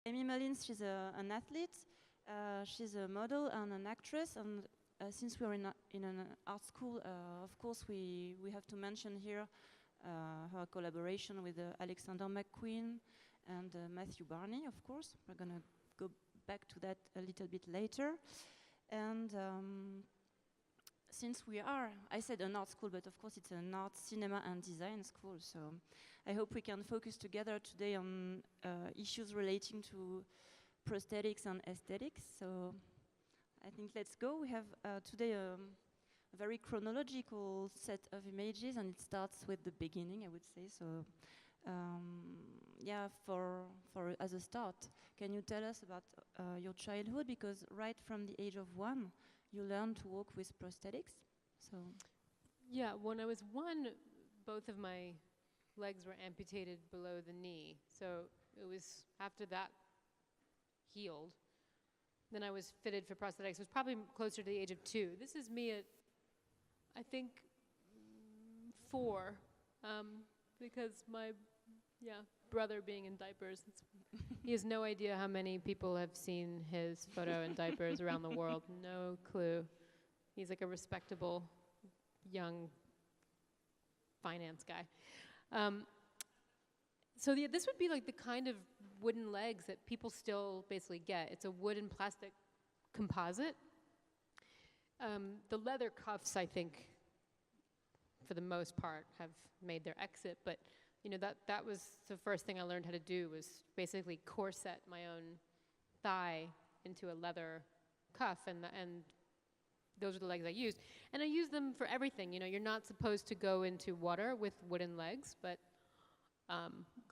Aimee Mulllins, she's an athlete. She's a model and an actress. And since we're in an art school, of course, we have to mention here her collaboration with Alexander McQueen and Matthew Barney, of course. We're going to go back to that a little bit later. And since we are, I said an art school, but of course it's an art, cinema and design school. So I hope we can focus together today on issues relating to prosthetics and aesthetics. So I think let's go. We have today a very chronological set of images, and it starts with the beginning, I would say. So yeah, for as a start, can you tell us about your childhood? Because right from the age of 1, you learned to walk with prosthetics. So yeah, when I was 1, both of my legs were amputated below the knee. So it was after that healed, then I was fitted for prosthetics. It was probably closer to the age of 2. This is me at, I think, 4, because my brother being in diapers. He has no idea how many people have seen his photo in diapers around the world. No clue. He's like a respectable young finance guy. So this would be like the kind of wooden legs that people still basically get. It's a wood and plastic composite. The leather cuffs, I think, for the most part, have made their exit, but you know, that was the first thing I learned how to do, was basically corset my own thigh into a leather cuff, and those are the legs I used. And I used them for everything. You know, you're not supposed to go into water with wooden legs, but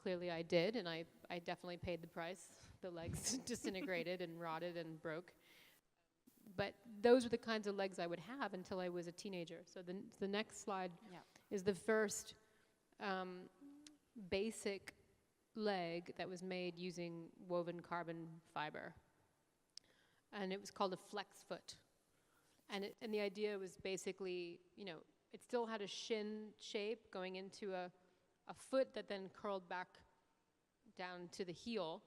clearly I did, and I definitely paid the price. The legs disintegrated and rotted and broke. But those were the kinds of legs I would have until I was a teenager. So the next slide is the first basic leg that was made using woven carbon fiber. And it was called a flex foot. And the idea was basically, you know, it still had a shin shape going into a foot that then curled back down to the heel.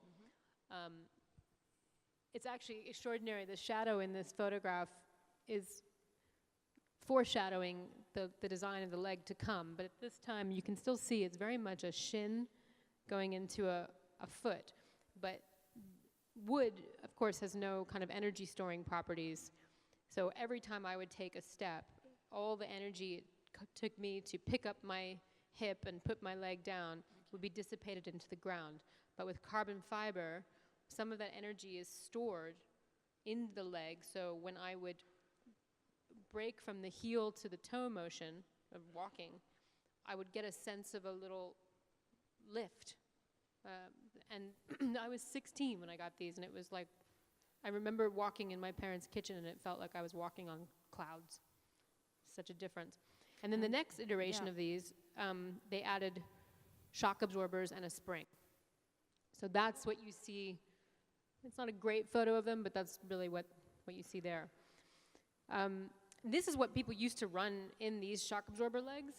It's actually extraordinary. The shadow in this photograph is foreshadowing the design of the leg to come, but at this time you can still see it's very much a shin going into a foot. But wood, of course, has no kind of energy storing properties, so every time I would take a step, all the energy it took me to pick up my hip and put my leg down would be dissipated into the ground. But with carbon fiber, some of that energy is stored in the leg, so when I would break from the heel to the toe motion of walking, I would get a sense of a little lift. And I was 16 when I got these, and it was like, I remember walking in my parents' kitchen, and it felt like I was walking on clouds. Such a difference. And then the next iteration of these, they added shock absorbers and a spring. So that's what you see. It's not a great photo of them, but that's really what you see there. This is what people used to run in these shock absorber legs.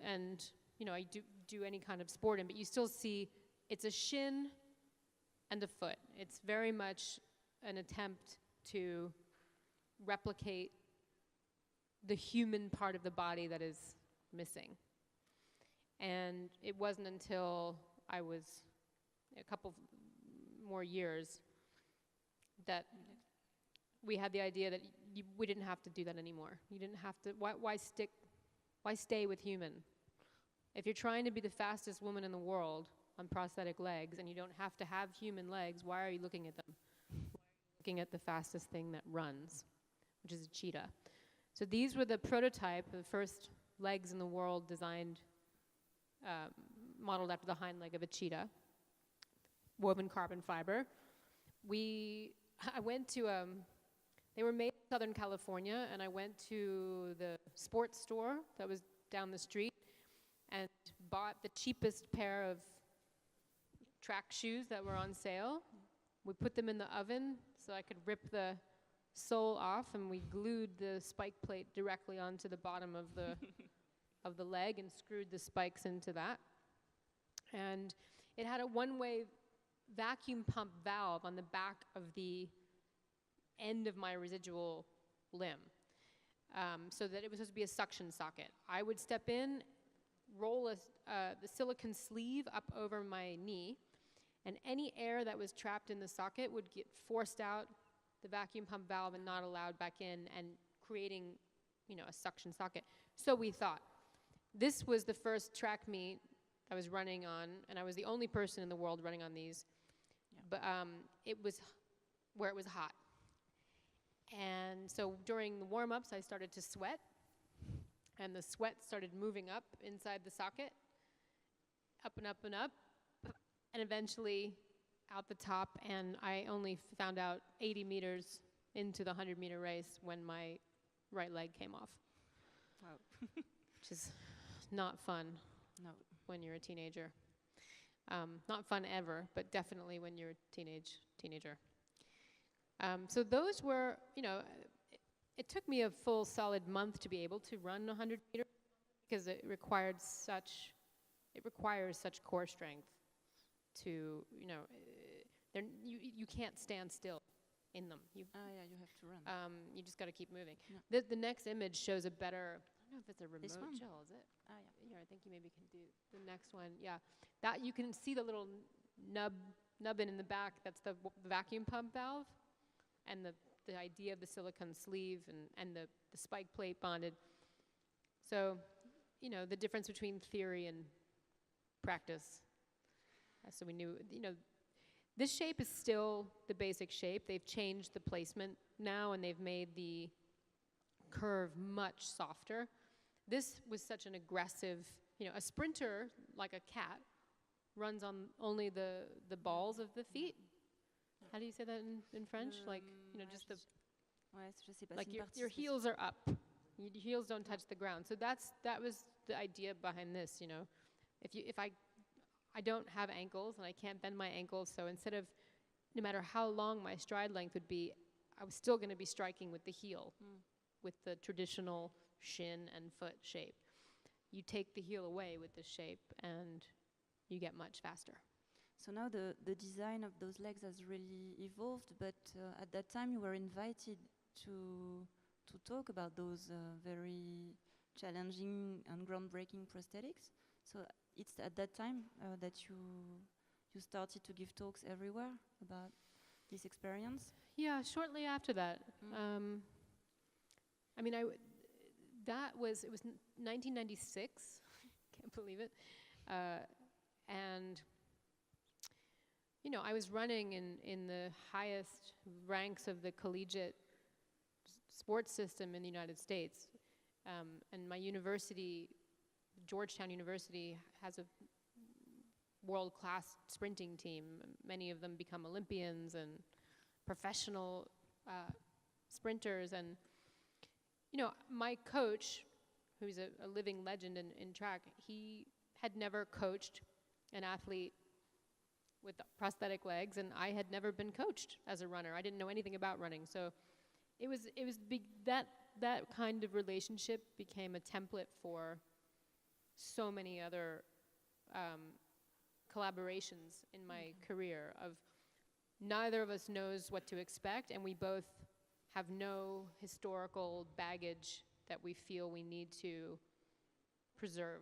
And, you know, I do any kind of sport in, but you still see it's a shin and a foot. It's very much an attempt to replicate the human part of the body that is missing. And it wasn't until I was a couple more years that we had the idea that we didn't have to do that anymore. You didn't have to, why stay with human? If you're trying to be the fastest woman in the world on prosthetic legs and you don't have to have human legs, why are you looking at them? Why are you looking at the fastest thing that runs, which is a cheetah? So these were the prototype, the first legs in the world designed, modeled after the hind leg of a cheetah, woven carbon fiber. I went to, they were made in Southern California, and I went to the sports store that was down the street and bought the cheapest pair of track shoes that were on sale. We put them in the oven so I could rip the sole off, and we glued the spike plate directly onto the bottom of the of the leg and screwed the spikes into that. And it had a one-way vacuum pump valve on the back of the end of my residual limb, so that it was supposed to be a suction socket. I would step in, roll the silicone sleeve up over my knee, and any air that was trapped in the socket would get forced out the vacuum pump valve and not allowed back in, and creating, a suction socket. So we thought. This was the first track meet I was running on, and I was the only person in the world running on these. Yeah. But it was where it was hot. And so during the warm-ups, I started to sweat, and the sweat started moving up inside the socket, up and up and up, and eventually out the top, and I only found out 80 meters into the 100-meter race when my right leg came off. Wow. Which is not fun. No. When you're a teenager. Not fun ever, but definitely when you're a teenager. So those were, it took me a full solid month to be able to run 100 meters because it requires such core strength to, you can't stand still in them. You have to run. You just got to keep moving. Yeah. The next image shows a better, I don't know if it's a remote gel, is it? Yeah. Here, I think you maybe can do the next one. Yeah, that you can see the little nubbin in the back. That's the vacuum pump valve, and the idea of the silicone sleeve and the spike plate bonded. So, the difference between theory and practice. So we knew, this shape is still the basic shape. They've changed the placement now, and they've made the curve much softer. This was such an aggressive, a sprinter, like a cat, runs on only the balls of the feet. How do you say that in French? Like, just the, like your heels are up. Your heels don't touch the ground. So that was the idea behind this, If I don't have ankles and I can't bend my ankles, so instead of, no matter how long my stride length would be, I was still going to be striking with the heel, with the traditional shin and foot shape. You take the heel away with this shape and you get much faster. So now the design of those legs has really evolved, but at that time you were invited to talk about those very challenging and groundbreaking prosthetics. So it's at that time that you started to give talks everywhere about this experience? Yeah, shortly after that. It was 1996, can't believe it. And, I was running in the highest ranks of the collegiate sports system in the United States. And my university, Georgetown University, has a world-class sprinting team. Many of them become Olympians and professional sprinters. And, my coach, who's a living legend in track, he had never coached an athlete with prosthetic legs, and I had never been coached as a runner. I didn't know anything about running. So that kind of relationship became a template for so many other collaborations in my career of neither of us knows what to expect, and we both have no historical baggage that we feel we need to preserve.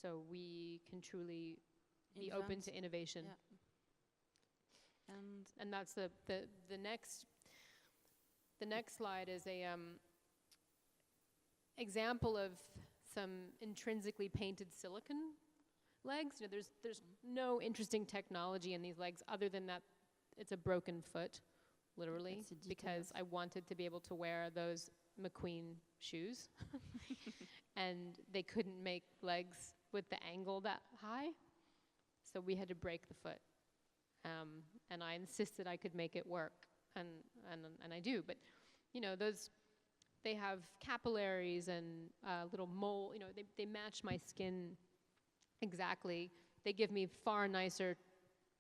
So we can truly be open to innovation. Yeah. And that's the next slide is a example of some intrinsically painted silicone legs. There's no interesting technology in these legs other than that it's a broken foot, literally, because I wanted to be able to wear those McQueen shoes. And they couldn't make legs with the angle that high, so we had to break the foot. And I insisted I could make it work, and I do. But they have capillaries and little mole. They match my skin exactly. They give me far nicer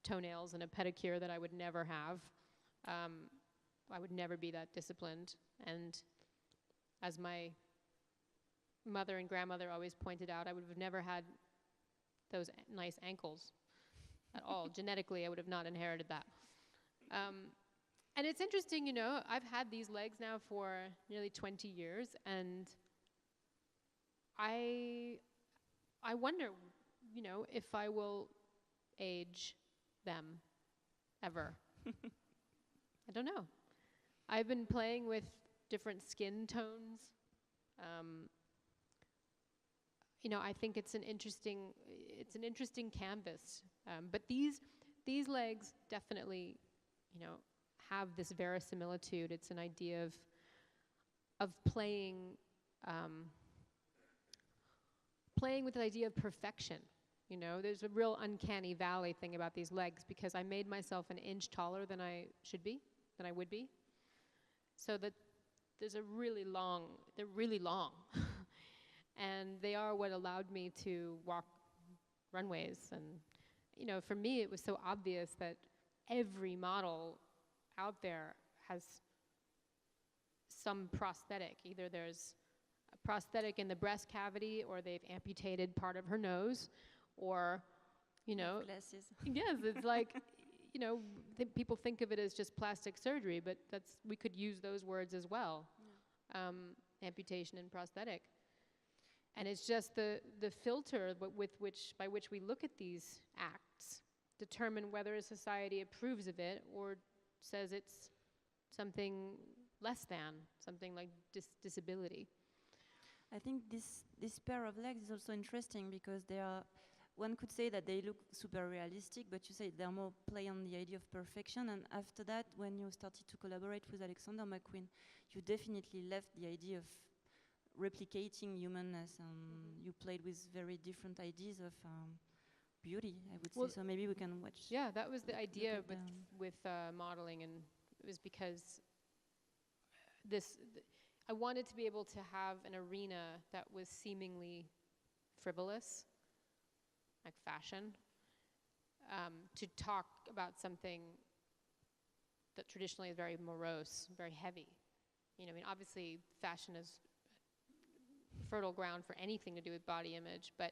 toenails and a pedicure that I would never have. I would never be that disciplined. And as my mother and grandmother always pointed out, I would have never had those nice ankles. at all. Genetically, I would have not inherited that. And it's interesting, you know, I've had these legs now for nearly 20 years, and I wonder, you know, if I will age them ever. I don't know. I've been playing with different skin tones. You know, I think it's an interesting canvas. But these legs definitely, you know, have this verisimilitude. It's an idea of playing with the idea of perfection. You know, there's a real uncanny valley thing about these legs, because I made myself an inch taller than I would be. So that they're really long. And they are what allowed me to walk runways. And, you know, for me, it was so obvious that every model out there has some prosthetic. Either there's a prosthetic in the breast cavity, or they've amputated part of her nose, or, you know, Glasses. yes, it's like, you know, people think of it as just plastic surgery, but we could use those words as well. Yeah. Amputation and prosthetic. And it's just the filter by which we look at these acts determine whether a society approves of it or says it's something less than, something like disability. I think this pair of legs is also interesting because they are, one could say that they look super realistic, but you say they're more play on the idea of perfection. And after that, when you started to collaborate with Alexander McQueen, you definitely left the idea of replicating humanness, and you played with very different ideas of beauty, I would say. So maybe we can watch. Yeah, that was the idea with modeling, and it was because I wanted to be able to have an arena that was seemingly frivolous, like fashion, to talk about something that traditionally is very morose, very heavy. You know, I mean, obviously fashion is fertile ground for anything to do with body image, but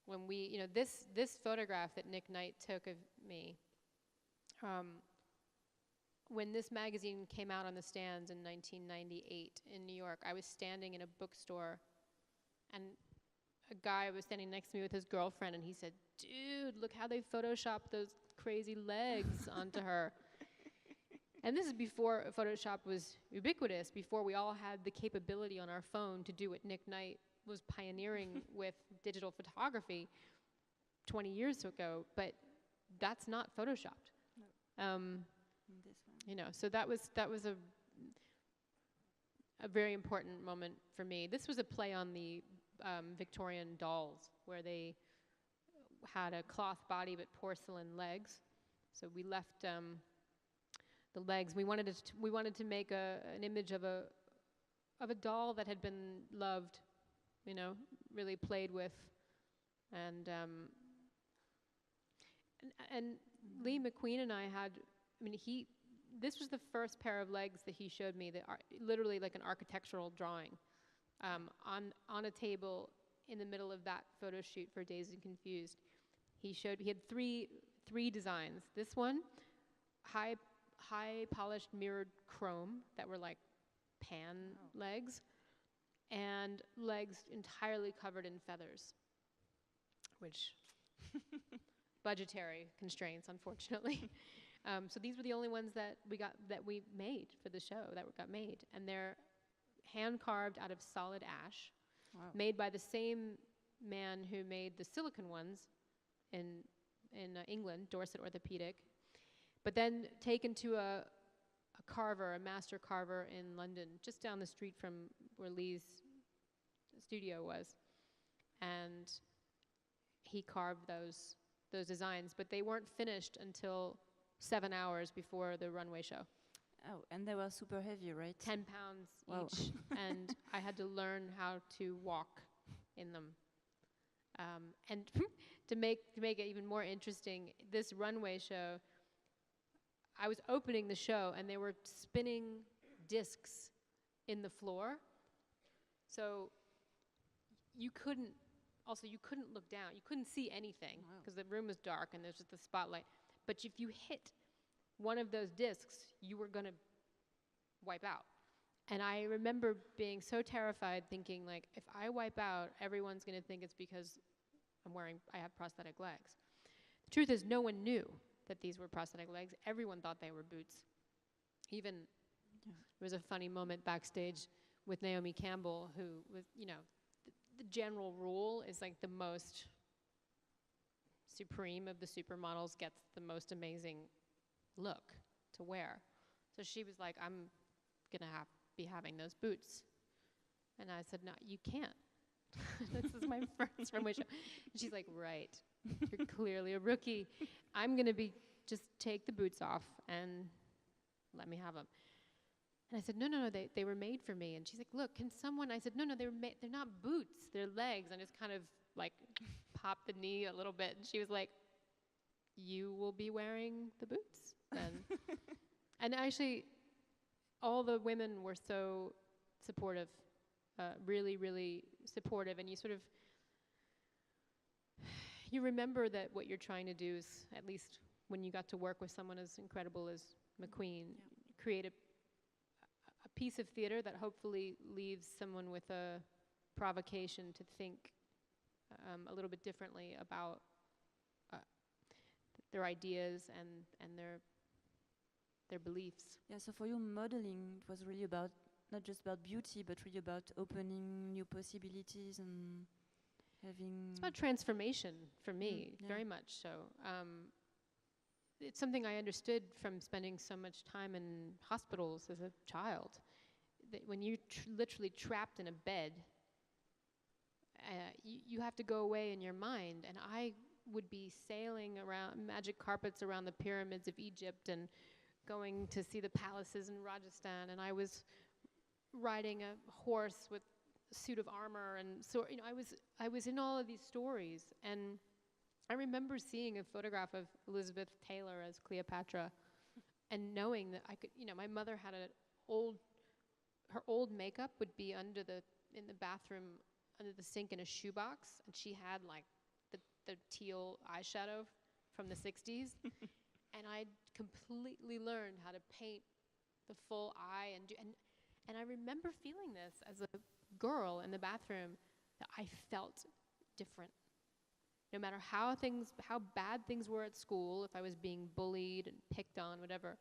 when we, you know, this photograph that Nick Knight took of me, when this magazine came out on the stands in 1998 in New York, I was standing in a bookstore, and a guy was standing next to me with his girlfriend, and he said, "Dude, look how they photoshopped those crazy legs onto her." And this is before Photoshop was ubiquitous, before we all had the capability on our phone to do what Nick Knight was pioneering with digital photography 20 years ago. But that's not photoshopped. No. This one. You know, so that was a very important moment for me. This was a play on the Victorian dolls, where they had a cloth body but porcelain legs. So we left the legs. We wanted to make an image of a doll that had been loved, you know, really played with, and Lee McQueen and I had. I mean, this was the first pair of legs that he showed me, that are literally like an architectural drawing, on a table in the middle of that photo shoot for Dazed and Confused. He had three designs. This one, high polished mirrored chrome that were like pan legs, and legs entirely covered in feathers, which budgetary constraints, unfortunately. So these were the only ones that we made for the show, that got made, and they're hand carved out of solid ash, made by the same man who made the silicone ones in England, Dorset Orthopedic, but then taken to a master carver in London, just down the street from where Lee's studio was, and he carved those designs, but they weren't finished until 7 hours before the runway show. Oh, and they were super heavy, right? 10 pounds each, and I had to learn how to walk in them. And to make it even more interesting, this runway show, I was opening the show, and they were spinning discs in the floor, so you couldn't also you couldn't look down. You couldn't see anything Wow. because the room was dark and there's just the spotlight. But if you hit one of those discs, you were going to wipe out. And I remember being so terrified, thinking, like, if I wipe out, everyone's going to think it's because I have prosthetic legs. The truth is, no one knew that these were prosthetic legs. Everyone thought they were boots. Even there was a funny moment backstage with Naomi Campbell, who was, the general rule is like the most supreme of the supermodels gets the most amazing look to wear. So she was like, I'm gonna be having those boots. And I said, no, you can't. This is my first runway show. And she's like, right, you're clearly a rookie. I'm gonna just take the boots off and let me have them. And I said, no, they were made for me. And she's like, look, can someone, I said, no, they're not boots, they're legs. And I just kind of like popped the knee a little bit. And she was like, you will be wearing the boots then. And actually, all the women were so supportive, really, really supportive. And you remember that what you're trying to do is, at least when you got to work with someone as incredible as McQueen, create a piece of theater that hopefully leaves someone with a provocation to think a little bit differently about their ideas and their beliefs. Yeah, so for you, modeling, it was really about, not just about beauty, but really about opening new possibilities and having... It's about transformation for me, very much so. It's something I understood from spending so much time in hospitals as a child. That when you're literally trapped in a bed, you have to go away in your mind. And I would be sailing around magic carpets around the pyramids of Egypt and going to see the palaces in Rajasthan. And I was riding a horse with a suit of armor. And so, I was in all of these stories. And I remember seeing a photograph of Elizabeth Taylor as Cleopatra and knowing that I could, my mother had her old makeup would be in the bathroom under the sink in a shoebox, and she had like the teal eyeshadow from the 60s. And I completely learned how to paint the full eye and I remember feeling this as a girl in the bathroom, that I felt different. No matter how bad things were at school, if I was being bullied and picked on, whatever,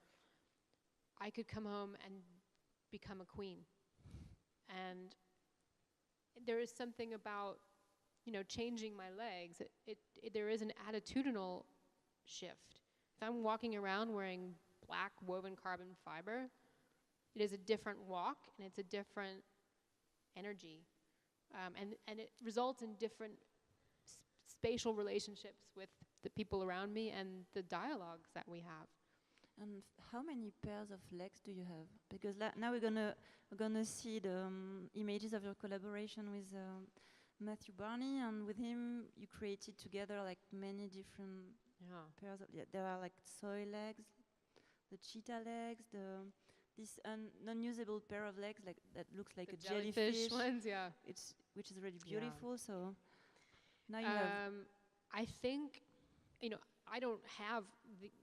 I could come home and become a queen. And there is something about, changing my legs. There is an attitudinal shift. If I'm walking around wearing black woven carbon fiber, it is a different walk and it's a different energy. And it results in different spatial relationships with the people around me and the dialogues that we have. And how many pairs of legs do you have? Because now we're gonna see the images of your collaboration with Matthew Barney, and with him you created together like many different pairs of. There are like soy legs, the cheetah legs, this non-usable pair of legs like that looks like The a jellyfish ones, yeah. Which is really beautiful. So now you have. I think, I don't have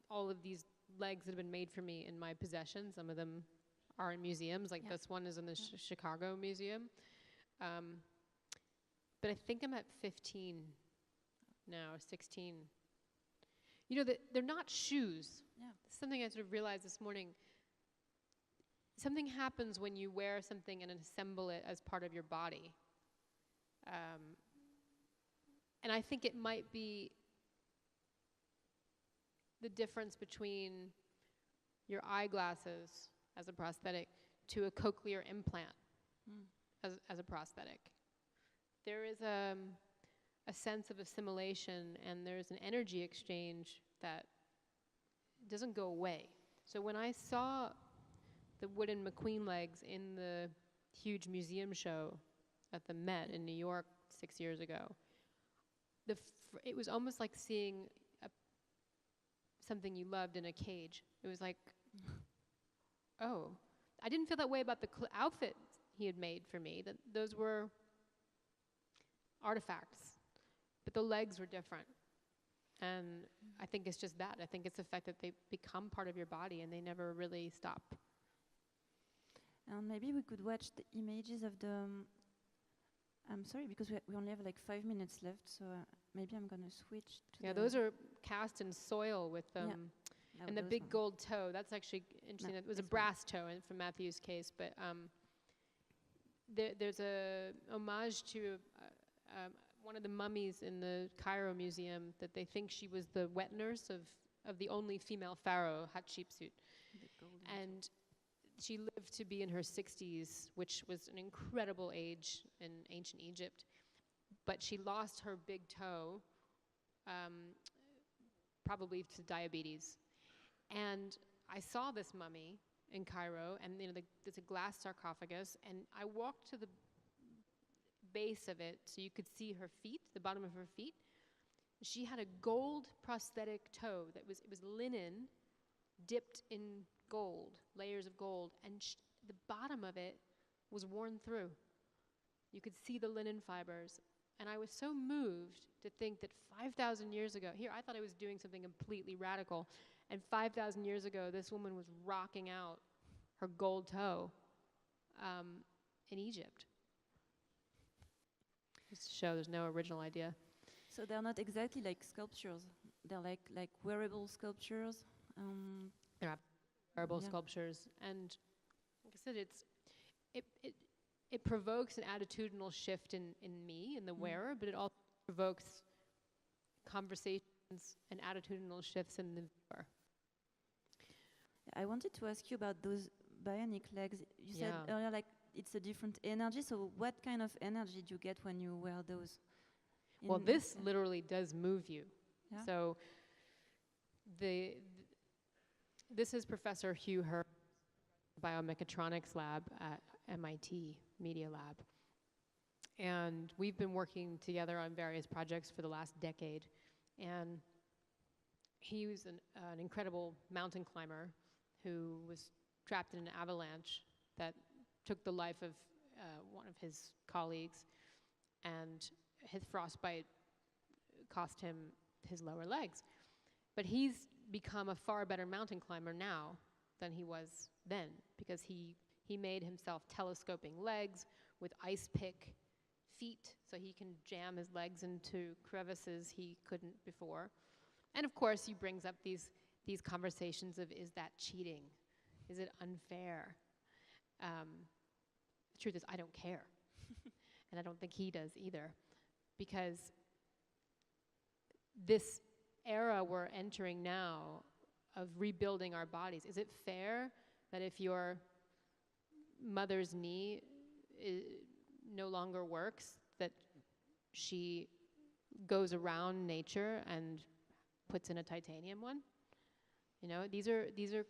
all of these legs that have been made for me in my possession. Some of them are in museums, like this one is in the Chicago Museum. But I think I'm at 15 now, or 16. They're not shoes. Yeah. Something I sort of realized this morning. Something happens when you wear something and assemble it as part of your body. And I think it might be the difference between your eyeglasses as a prosthetic to a cochlear implant as a prosthetic. There is a sense of assimilation, and there's an energy exchange that doesn't go away. So when I saw the wooden McQueen legs in the huge museum show at the Met in New York 6 years ago, it was almost like seeing something you loved in a cage. It was like, oh. I didn't feel that way about the outfit he had made for me. That those were artifacts. but the legs were different. And I think it's just that. I think it's the fact that they become part of your body and they never really stop. And maybe we could watch the images of the. I'm sorry, because we only have like 5 minutes left, so maybe I'm gonna switch to. Yeah, those are cast in soil with Oh, and the those big one. gold toe. That's actually interesting. No, It was a this one. brass toe from Matthew's case, but there's a homage to one of the mummies in the Cairo Museum that they think she was the wet nurse of the only female pharaoh, Hatshepsut. The golden And she lived to be in her 60s, which was an incredible age in ancient Egypt. But she lost her big toe, probably to diabetes. And I saw this mummy in Cairo, and there's a glass sarcophagus, and I walked to the base of it so you could see her feet, the bottom of her feet. She had a gold prosthetic toe it was linen dipped in gold, layers of gold, and the bottom of it was worn through. You could see the linen fibers. And I was so moved to think that 5,000 years ago, here I thought I was doing something completely radical, and 5,000 years ago this woman was rocking out her gold toe in Egypt. Just to show there's no original idea. So they're not exactly like sculptures. They're like wearable sculptures. Wearable Yeah. sculptures, and like I said, it provokes an attitudinal shift in me, in the wearer, but it also provokes conversations and attitudinal shifts in the viewer. I wanted to ask you about those bionic legs. You said Yeah. earlier like it's a different energy. So what kind of energy do you get when you wear those? Well, this literally does move you. Yeah. So this is Professor Hugh Herr, biomechatronics lab at MIT Media Lab. And we've been working together on various projects for the last decade. And he was an incredible mountain climber who was trapped in an avalanche that took the life of one of his colleagues, and his frostbite cost him his lower legs. But he's become a far better mountain climber now than he was then, because he made himself telescoping legs with ice pick feet, so he can jam his legs into crevices he couldn't before. And of course, he brings up these conversations of, is that cheating? Is it unfair? The truth is, I don't care. And I don't think he does either. Because this era we're entering now of rebuilding our bodies, is it fair that if your mother's knee no longer works, that she goes around nature and puts in a titanium one? You know, these are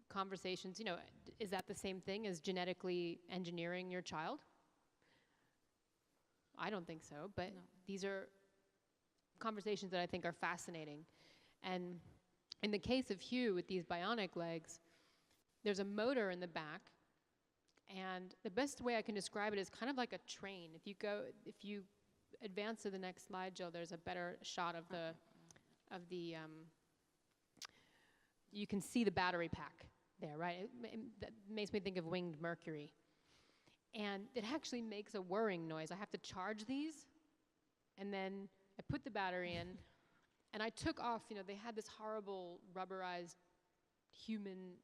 conversations. You know, is that the same thing as genetically engineering your child? I don't think so, but No. These are conversations that I think are fascinating. And in the case of Hugh with these bionic legs, there's a motor in the back, and the best way I can describe it is kind of like a train. If you advance to the next slide, Jill, there's a better shot of the you can see the battery pack there, right? That makes me think of winged Mercury. And it actually makes a whirring noise. I have to charge these, and then I put the battery in, and I took off, you know, they had this horrible rubberized human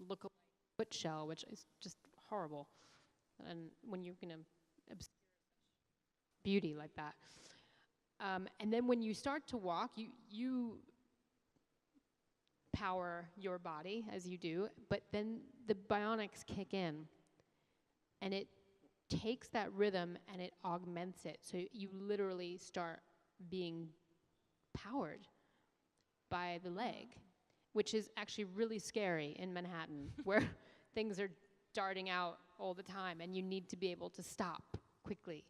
look-alike foot shell, which is just horrible. And when you're gonna obscure beauty like that. And then when you start to walk, you power your body as you do, but then the bionics kick in, and it takes that rhythm and it augments it. So you literally start being powered by the leg, which is actually really scary in Manhattan, where things are darting out all the time and you need to be able to stop quickly.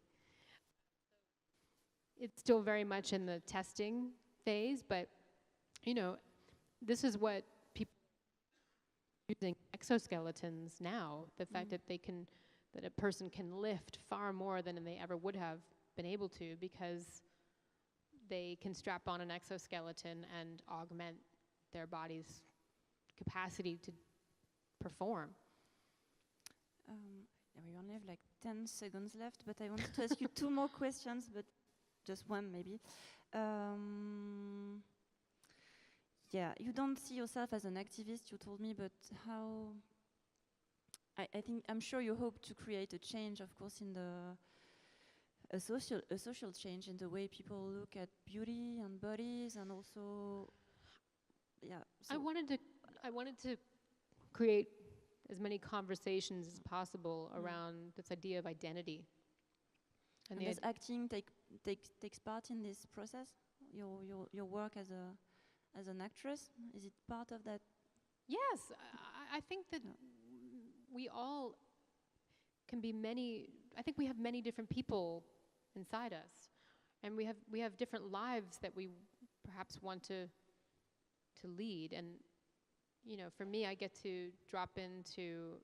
It's still very much in the testing phase, but you know, this is what people are using exoskeletons now. The fact that a person can lift far more than they ever would have been able to because they can strap on an exoskeleton and augment their body's capacity to perform. We only have like 10 seconds left, but I wanted to ask you two more questions, but just one maybe. Yeah, you don't see yourself as an activist, you told me, but how... I think, I'm sure you hope to create a change, of course, in a social change in the way people look at beauty and bodies, and also, yeah. So I wanted to create as many conversations as possible around this idea of identity. And does acting takes part in this process? Your work as an actress, is it part of that? Yes, I think that we all can be many. I think we have many different people inside us, and we have different lives that we perhaps want to lead. And you know, for me, I get to drop into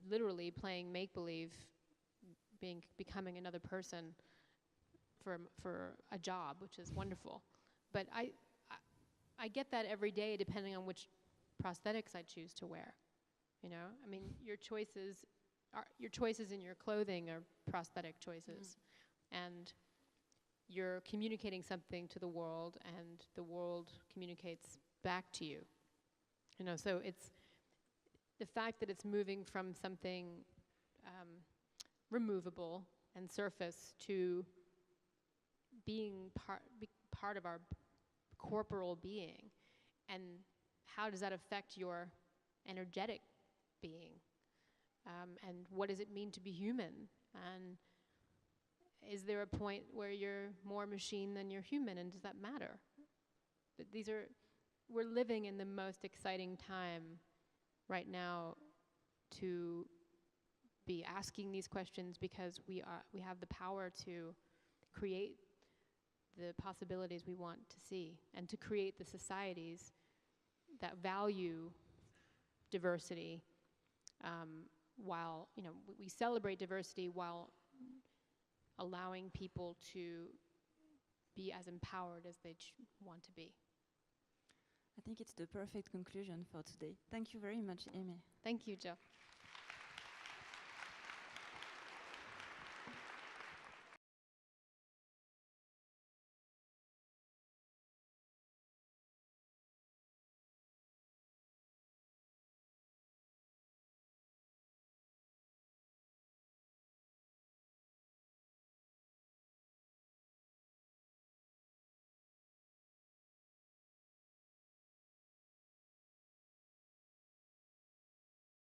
literally playing make-believe, becoming another person for a job, which is wonderful. But I get that every day, depending on which prosthetics I choose to wear. You know, I mean, your choices in your clothing are prosthetic choices, and you're communicating something to the world, and the world communicates back to you. You know, so it's the fact that it's moving from something removable and surface to being part of our corporal being, and how does that affect your energetic being, and what does it mean to be human, and is there a point where you're more machine than you're human, and does that matter? We're living in the most exciting time right now to be asking these questions, because we have the power to create the possibilities we want to see, and to create the societies that value diversity, while, you know, we celebrate diversity while allowing people to be as empowered as they want to be. I think it's the perfect conclusion for today. Thank you very much, Aimee. Thank you, Jill.